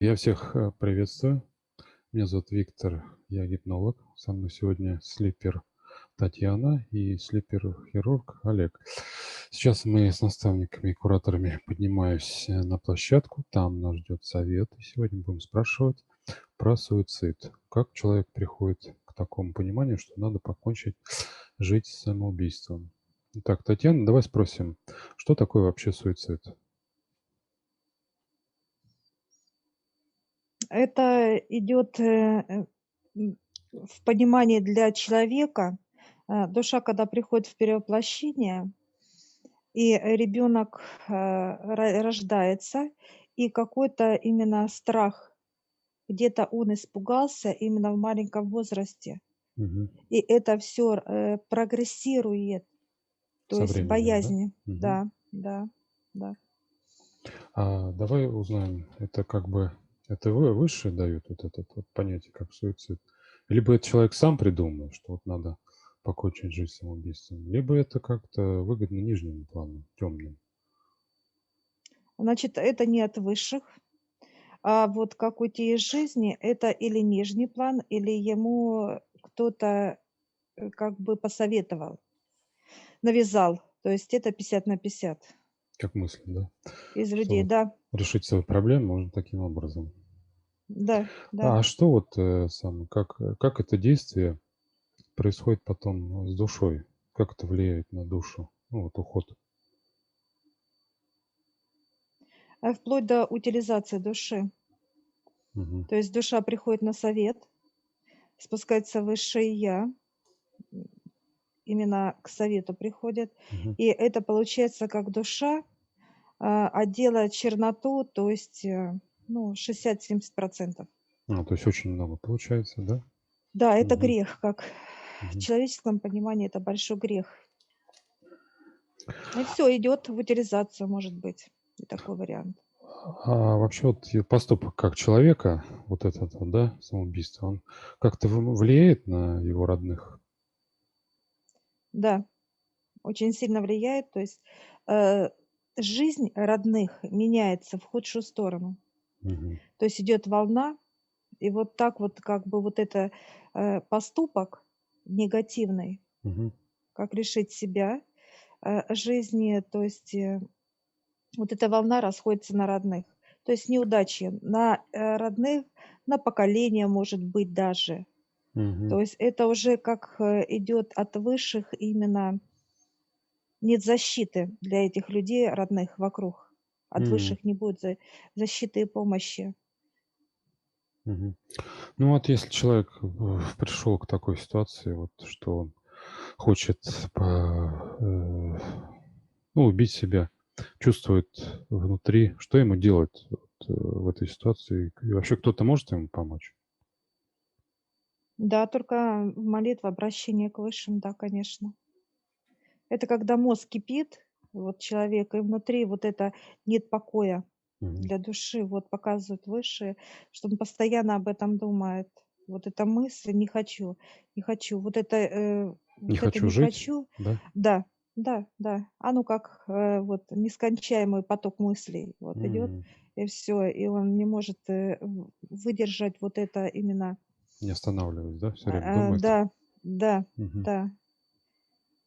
Я всех приветствую. Меня зовут Виктор, я гипнолог. Со мной сегодня слипер Татьяна и слипер-хирург Олег. Сейчас мы с наставниками и кураторами поднимаюсь на площадку. Там нас ждет совет. И сегодня будем спрашивать про суицид. Как человек приходит к такому пониманию, что надо покончить жить самоубийством. Итак, Татьяна, давай спросим, что такое вообще суицид? Это идет, в понимании для человека. Душа, когда приходит в перевоплощение, и ребенок, рождается, и какой-то именно страх, где-то он испугался именно в маленьком возрасте. Мгм. И это все прогрессирует, то Со есть временем, да? боязни. Мгм. Да, да, да. Давай узнаем, это как бы это высшие дают вот это вот понятие, как суицид? Либо это человек сам придумал, что вот надо покончить жизнь самоубийством, либо это как-то выгодно нижнему плану, темным. Значит, это не от высших. А вот как уйти из жизни — это или нижний план, или ему кто-то, как бы посоветовал, навязал. То есть это 50 на 50 Как мысли, да? из Что людей. вот Да, решить свою проблему можно таким образом. да, да. А что вот как это действие происходит потом с душой? Как это влияет на душу? Ну, вот уход. Вплоть до утилизации души. Мгм. То есть душа приходит на совет, спускается высшее я, м, именно к совету приходит. Мгм. И это получается как душа, одела черноту, то есть, ну, 60–70%. То есть очень много получается, да? Да, это Мгм. грех, как в Мгм. человеческом понимании это большой грех. И всё, идет в утилизацию, может быть, и такой вариант. Вообще вот поступок как человека, вот этот вот, да, самоубийство, он как-то влияет на его родных? Да, очень сильно влияет. То есть, э, жизнь родных меняется в худшую сторону. Мгм. То есть идет волна, и вот так вот как бы вот это, поступок негативный, Мгм. как лишить себя, жизни, то есть, вот эта волна расходится на родных. То есть неудачи на, родных, на поколение, может быть, даже. Мгм. То есть это уже как, идет от высших именно, нет защиты для этих людей, родных вокруг. От М. высших не будет защиты и помощи. Мгм. Ну вот если человек пришел к такой ситуации, вот что он хочет ну, убить себя, чувствует внутри, что ему делать вот, в этой ситуации? И вообще кто-то может ему помочь? Да, только молитва, обращение к высшим, да, конечно. Это когда мозг кипит, вот человек, и внутри вот это нет покоя Мгм. для души. Вот показывают высшие, что он постоянно об этом думает. Вот эта мысль: "Не хочу, не хочу". Не Вот это хочу "не жить, хочу", да? да, да, да. Оно как, вот нескончаемый поток мыслей вот идет, М. и все, и он не может, выдержать вот это именно. Не останавливаясь, да, все время думать. Да, да, Мгм. да.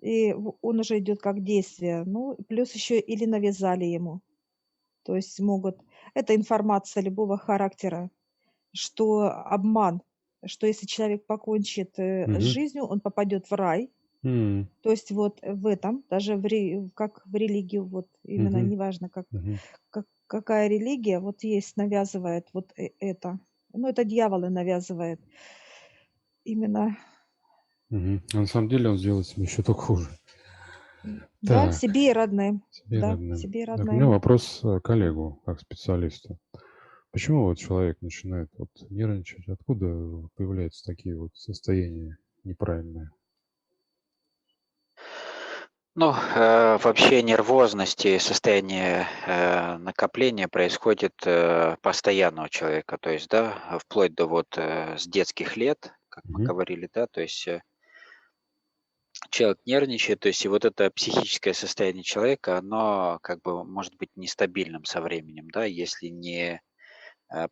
И он уже идет как действие. Ну, плюс еще или навязали ему. То есть могут это информация любого характера, что обман, что если человек покончит, с Мгм. жизнью, он попадет в рай. М. То есть вот в этом, даже как в религию, вот именно Мгм. неважно, Мгм. какая религия, вот есть, навязывает вот это. Ну, это дьяволы навязывает именно, Мгм. А на самом деле он сделает себе еще только хуже. да, Так, себе и родным. себе Да, родным. себе и Так, у меня родным. вопрос, коллегу, как специалисту. Почему вот человек начинает вот нервничать? Откуда появляются такие вот состояния неправильные? Ну, вообще нервозность и состояние, накопления происходит, постоянно у человека. То есть, да, вплоть до вот, с детских лет, как мы Мгм. говорили, да, то есть, человек нервничает, то есть и вот это психическое состояние человека, оно как бы может быть нестабильным со временем, да, если не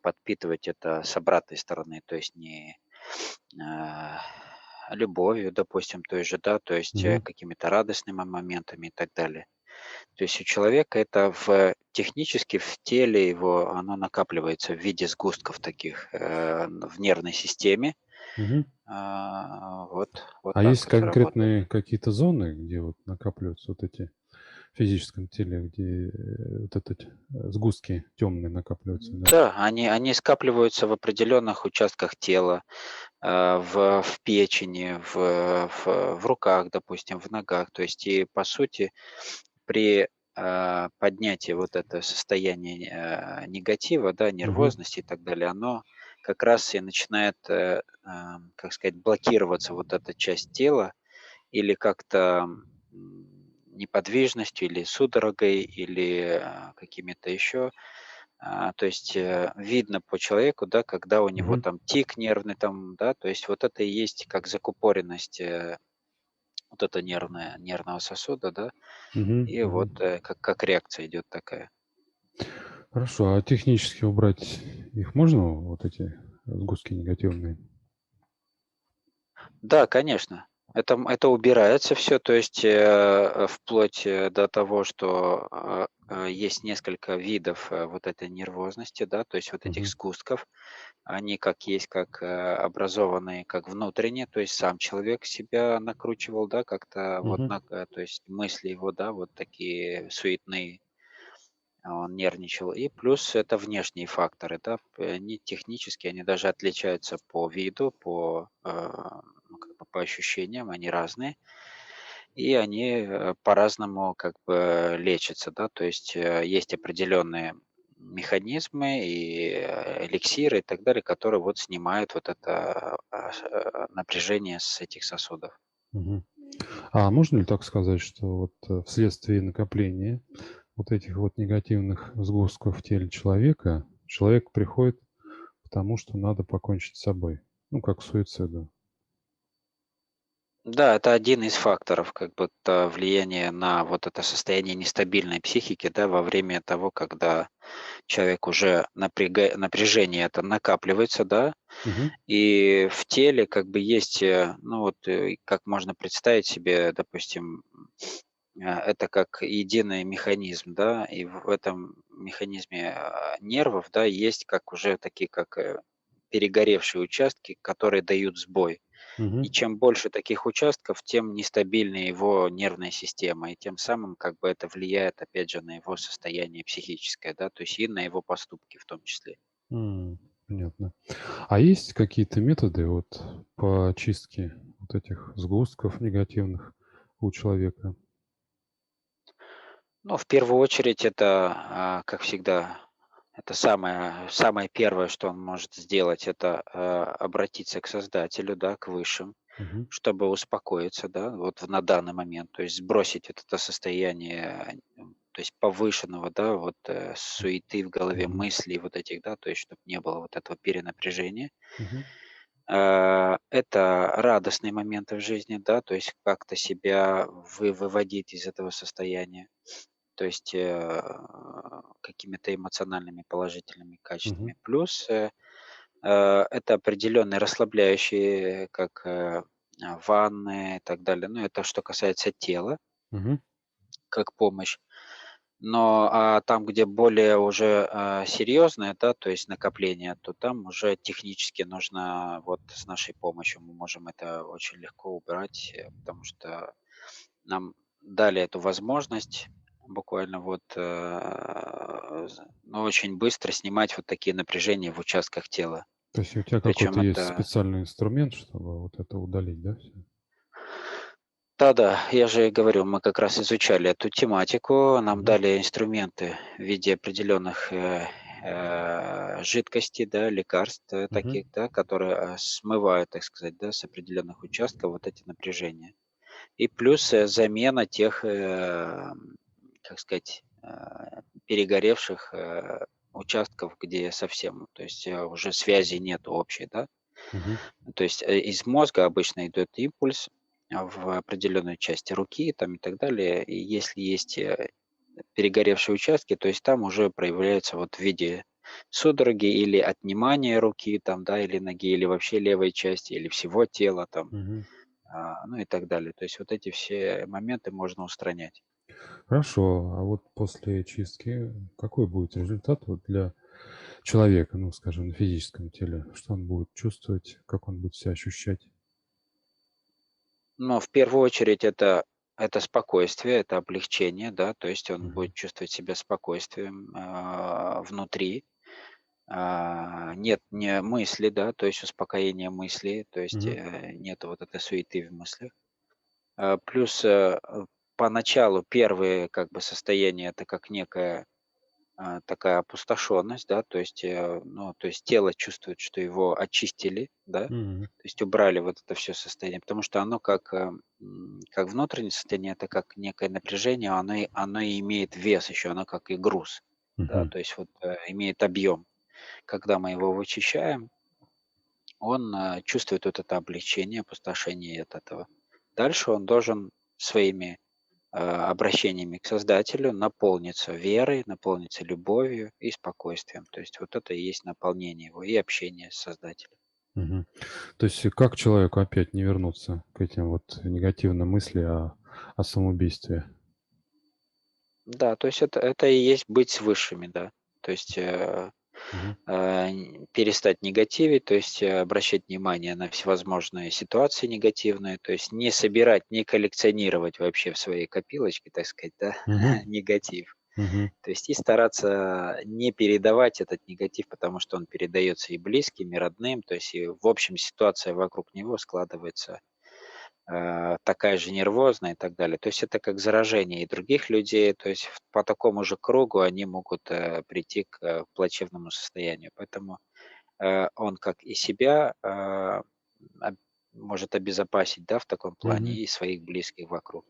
подпитывать это с обратной стороны, то есть не а, любовью, допустим, той же, да, то есть Мгм. какими-то радостными моментами и так далее. То есть у человека это технически в теле его оно накапливается в виде сгустков таких в нервной системе. Мгм. Вот А так есть это работает. конкретные какие-то зоны, где вот накапливаются вот эти в физическом теле, где вот сгустки темные накапливаются, да? Да, они скапливаются в определенных участках тела, в печени, в руках, допустим, в ногах. То есть и по сути при поднятии вот это состояние негатива, да, Мгм. нервозности и так далее, оно как раз и начинает, как сказать, блокироваться вот эта часть тела или как-то неподвижностью, или судорогой, или какими-то еще. То есть видно по человеку, да, когда у него Мгм. там тик нервный, там, да, то есть вот это и есть как закупоренность вот это нервного сосуда, да, Мгм. и вот Мгм. как реакция идет такая. Хорошо, а технически убрать их можно, вот эти сгустки негативные? Да, конечно. Это убирается все, то есть, вплоть, до того, что, есть несколько видов, вот этой нервозности, да, то есть вот этих Мгм. сгустков. Они как есть, как, образованные, как внутренне, то есть сам человек себя накручивал, да, как-то вот Мгм. то есть мысли его, да, вот такие суетные, он нервничал. И плюс это внешние факторы, да, они технически, они даже отличаются по виду, ну, как бы по ощущениям, они разные. И они, по-разному как бы лечатся, да. То есть, есть определенные механизмы и, эликсиры и так далее, которые вот снимают вот это, напряжение с этих сосудов. Мгм. А можно ли так сказать, что вот вследствие накопления вот этих вот негативных сгустков в теле человека, человек приходит к тому, что надо покончить с собой? Ну, как к суициду. Да, это один из факторов, как бы, влияния на вот это состояние нестабильной психики, да, во время того, когда человек уже напряжение это накапливается, да, Мгм. и в теле как бы есть, ну вот, как можно представить себе, допустим, это как единый механизм, да, и в этом механизме нервов, да, есть как уже такие, как перегоревшие участки, которые дают сбой. И Мгм. чем больше таких участков, тем нестабильнее его нервная система, и тем самым как бы это влияет, опять же, на его состояние психическое, да, то есть и на его поступки в том числе. Понятно. А есть какие-то методы вот по очистке вот этих сгустков негативных у человека? Ну, в первую очередь, это, как всегда, это самое первое, что он может сделать, это обратиться к Создателю, да, к Высшим, Мгм. чтобы успокоиться, да, вот на данный момент, то есть сбросить вот это состояние, то есть повышенного, да, вот суеты в голове, Мгм. мыслей вот этих, да, то есть чтобы не было вот этого перенапряжения. Мгм. Это радостные моменты в жизни, да, то есть как-то себя выводить из этого состояния. То есть, какими-то эмоциональными положительными Мгм. качествами. Плюс, это определенные расслабляющие, как, ванны и так далее. Ну, это что касается тела, Мгм. как помощь. Но, там, где более уже, серьезное, да, то есть накопление, то там уже технически нужно вот с нашей помощью мы можем это очень легко убрать, потому что нам дали эту возможность буквально вот, ну, очень быстро снимать вот такие напряжения в участках тела. То есть у тебя Причем какой-то есть это специальный инструмент, чтобы вот это удалить, да, всё? да-да, я же и говорю, мы как раз изучали эту тематику, нам Мгм. дали инструменты в виде определенных, жидкостей, да, лекарств, Мгм. таких, да, которые, смывают, так сказать, да, с определенных участков вот эти напряжения. И плюс, замена тех, как сказать, перегоревших, участков, где совсем, то есть, уже связи нет общей, да. Мгм. То есть, из мозга обычно идет импульс, в определенную часть руки там и так далее. И если есть, перегоревшие участки, то есть там уже проявляется вот в виде судороги или отнимание руки там, да, или ноги, или вообще левой части, или всего тела там, Мгм. ну и так далее. То есть вот эти все моменты можно устранять. Хорошо. А вот после чистки какой будет результат вот для человека, ну, скажем, на физическом теле? Что он будет чувствовать, как он будет себя ощущать? Но в первую очередь это спокойствие, это облегчение, да, то есть он Мгм. будет чувствовать себя спокойствием, внутри. Нет не мысли, да, то есть успокоение мысли, то есть, Мгм. нету вот этой суеты в мыслях. Плюс, поначалу первые как бы состояния — это как некая, такая опустошенность, да, то есть, ну, то есть тело чувствует, что его очистили, да, Мгм. то есть убрали вот это все состояние, потому что оно как внутреннее состояние, это как некое напряжение, оно и имеет вес еще, оно как и груз, да, Мгм. то есть вот, имеет объем. Когда мы его вычищаем, он, чувствует вот это облегчение, опустошение от этого. Дальше он должен своими, обращениями к Создателю наполниться верой, наполниться любовью и спокойствием. То есть вот это и есть наполнение его и общение с Создателем. Мгм. То есть как человеку опять не вернуться к этим вот негативным мыслям о самоубийстве? Да, то есть это и есть быть с высшими, да. То есть, Мгм. перестать негативить, то есть, обращать внимание на всевозможные ситуации негативные, то есть не собирать, не коллекционировать вообще в своей копилочке, так сказать, да, Мгм. негатив. Мгм. То есть и стараться не передавать этот негатив, потому что он передается и близким, и родным, то есть и в общем ситуация вокруг него складывается такая же нервозная и так далее. То есть это как заражение и других людей, то есть по такому же кругу они могут прийти к плачевному состоянию. Поэтому он как и себя об- может обезопасить, да, в таком плане, Мгм. и своих близких вокруг.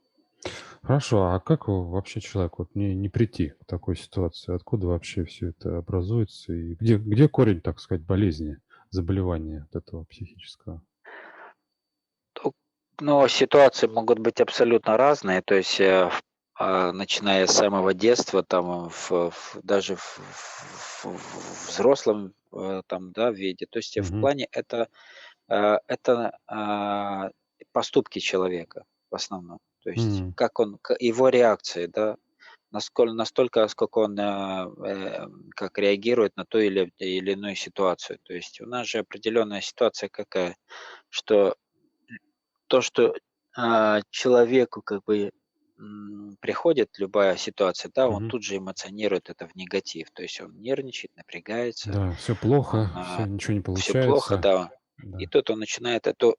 Хорошо, а как вообще человек вот не прийти к такой ситуации? Откуда вообще все это образуется? И где корень, так сказать, болезни, заболевания от этого психического? Ну, но ситуации могут быть абсолютно разные, то есть начиная с самого детства, там, даже в взрослом там, да, виде. То есть в Мгм. плане это поступки человека в основном. То есть М. как его реакции, да, настолько, сколько он как реагирует на ту или иную ситуацию. То есть у нас же определенная ситуация какая, что то, что человеку как бы приходит любая ситуация, да, он Мгм. тут же эмоционирует это в негатив. То есть он нервничает, напрягается, Да, все плохо, он все ничего не все плохо, получается. да. И Да. тут он начинает эту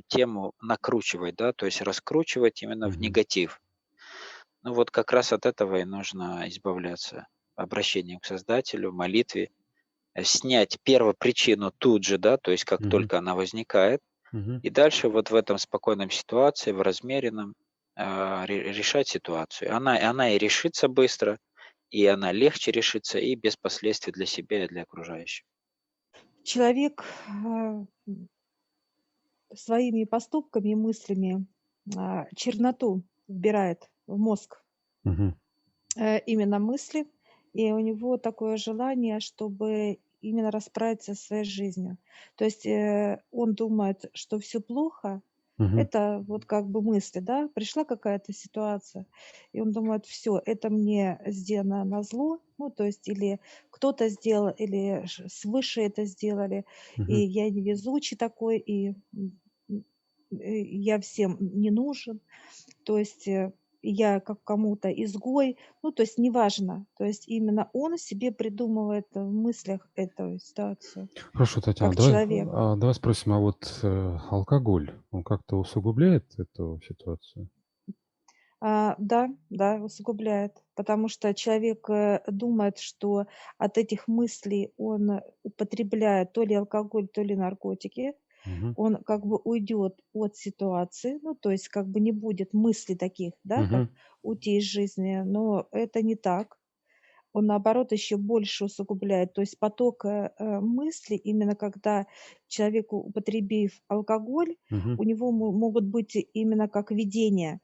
тему накручивать, да, то есть раскручивать именно в Мгм. негатив. Ну вот как раз от этого и нужно избавляться обращением к Создателю, молитве, снять первопричину тут же, да, то есть как Мгм. только она возникает, Мгм. и дальше вот в этом спокойном ситуации, в размеренном, решать ситуацию. Она и решится быстро, и она легче решится, и без последствий для себя и для окружающих. Человек, своими поступками и мыслями, черноту вбирает в мозг, Мгм. именно мысли, и у него такое желание, чтобы именно расправиться со своей жизнью. То есть, он думает, что все плохо. Мгм. Это вот как бы мысли, да. Пришла какая-то ситуация, и он думает: все, это мне сделано назло". Ну, то есть или кто-то сделал, или свыше это сделали, и Мгм. я невезучий такой, и, я всем не нужен. То есть, я как кому-то изгой. Ну, то есть неважно. То есть именно он себе придумывает в мыслях эту ситуацию, Хорошо, Татьяна, как давай, человек. давай спросим, а вот, алкоголь, он как-то усугубляет эту ситуацию? Да, да, усугубляет, потому что человек, думает, что от этих мыслей он употребляет то ли алкоголь, то ли наркотики. Мгм. Он как бы уйдет от ситуации, ну, то есть как бы не будет мыслей таких, да, как Мгм. уйти из жизни, но это не так. Он, наоборот, еще больше усугубляет. То есть поток, мыслей, именно когда человеку, употребив алкоголь, Мгм. у него могут быть именно как видения.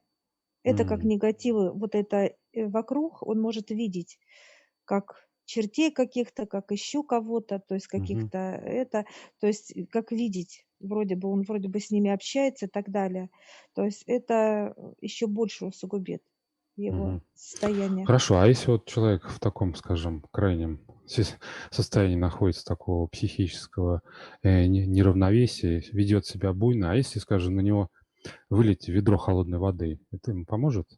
Это как М. негативы, вот это, вокруг он может видеть, как чертей каких-то, как еще кого-то, то есть Мгм. каких-то то есть как видеть, он вроде бы с ними общается и так далее. То есть это еще больше усугубит его Мгм. состояние. Хорошо, а если вот человек в таком, скажем, крайнем состоянии находится, такого психического неравновесия, ведет себя буйно, а если, скажем, на него вылить ведро холодной воды, это ему поможет?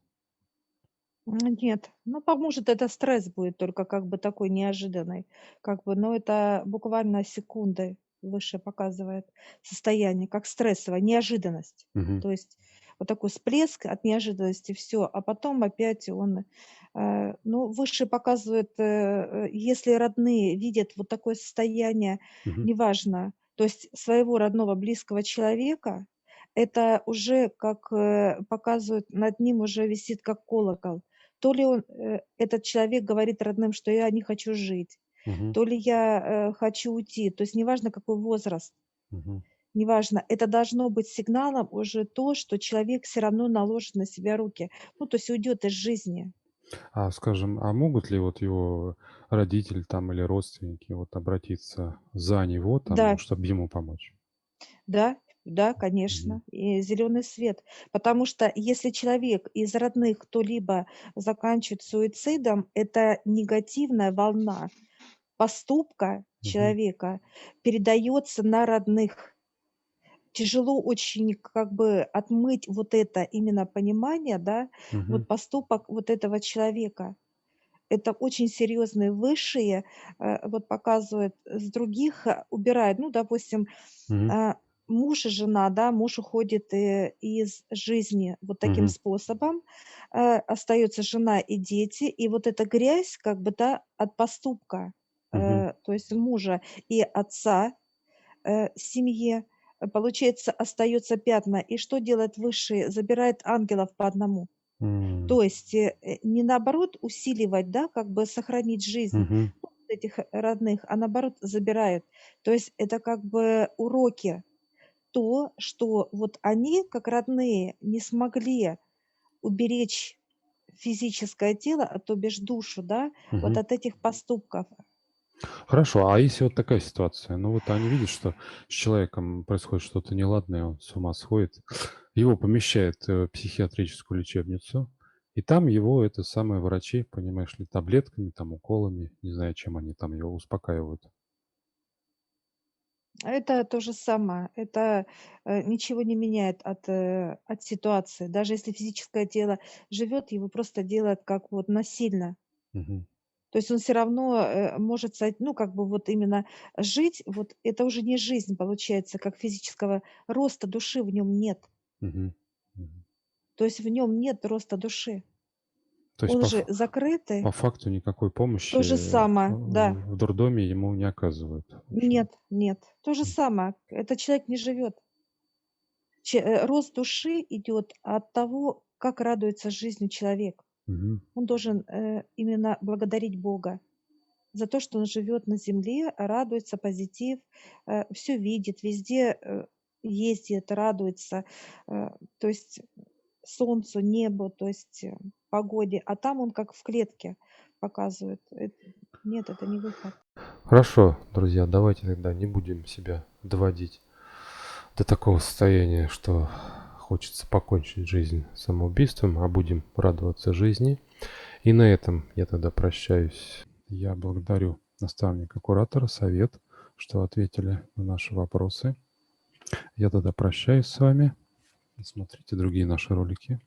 Нет, ну, поможет, это стресс будет только как бы такой неожиданный, как бы, но это буквально секунды выше показывает состояние, как стрессовая неожиданность. Мгм. То есть вот такой всплеск от неожиданности, все, а потом опять ну, выше показывает, если родные видят вот такое состояние, Мгм. неважно, то есть своего родного близкого человека, это уже как показывает, над ним уже висит как колокол. То ли этот человек говорит родным, что я не хочу жить, Мгм. то ли я хочу уйти. То есть неважно, какой возраст, Мгм. неважно, это должно быть сигналом уже то, что человек все равно наложит на себя руки. Ну, то есть уйдет из жизни. А, скажем, а могут ли вот его родители там или родственники вот обратиться за него там, Да, чтобы ему помочь? да, да, Мгм. конечно, и зеленый свет. Потому что если человек из родных кто-либо заканчивает суицидом, это негативная волна поступка Мгм. человека передается на родных. Тяжело очень как бы отмыть вот это именно понимание, да, Мгм. вот поступок вот этого человека. Это очень серьезные высшие, вот показывают, с других, убирают. Ну, допустим, Мгм. а, муж и жена, да, муж уходит, из жизни вот таким Мгм. способом, остается жена и дети, и вот эта грязь как бы, да, от поступка, Мгм. то есть мужа и отца, семье, получается, остается пятна. И что делает высший? Забирает ангелов по одному. М. То есть, не наоборот усиливать, да, как бы сохранить жизнь Мгм. этих родных, а наоборот забирают. То есть это как бы уроки. То, что вот они, как родные, не смогли уберечь физическое тело, то бишь душу, да, вот Мгм. от этих поступков. Хорошо, а если вот такая ситуация? Ну, вот они видят, что с человеком происходит что-то неладное, он с ума сходит, его помещают в психиатрическую лечебницу, и там его, это самые врачи, понимаешь ли, таблетками, там, уколами, не знаю, чем они там его успокаивают. Это то же самое. Это, ничего не меняет от ситуации. Даже если физическое тело живет, его просто делают как вот насильно. Мгм. То есть он все равно, может ну, как бы вот именно жить, вот это уже не жизнь получается, как физического роста души в нем нет. Мгм. Мгм. То есть в нем нет роста души. То есть Он по, же по закрытый. факту никакой помощи То же самое, да. в дурдоме ему не оказывают. В общем. Нет, нет. То же самое. Этот человек не живет. Рост души идет от того, как радуется жизни человек. Мгм. Он должен, именно благодарить Бога за то, что он живет на земле, радуется, позитив, все видит, везде, ездит, радуется, то есть солнцу, небу, то есть, погоде, а там он как в клетке показывает. Нет, это не выход. Хорошо, друзья, давайте тогда не будем себя доводить до такого состояния, что хочется покончить жизнь самоубийством, а будем радоваться жизни. И на этом я тогда прощаюсь. Я благодарю наставника, куратора, совет, что ответили на наши вопросы. Я тогда прощаюсь с вами. Смотрите другие наши ролики.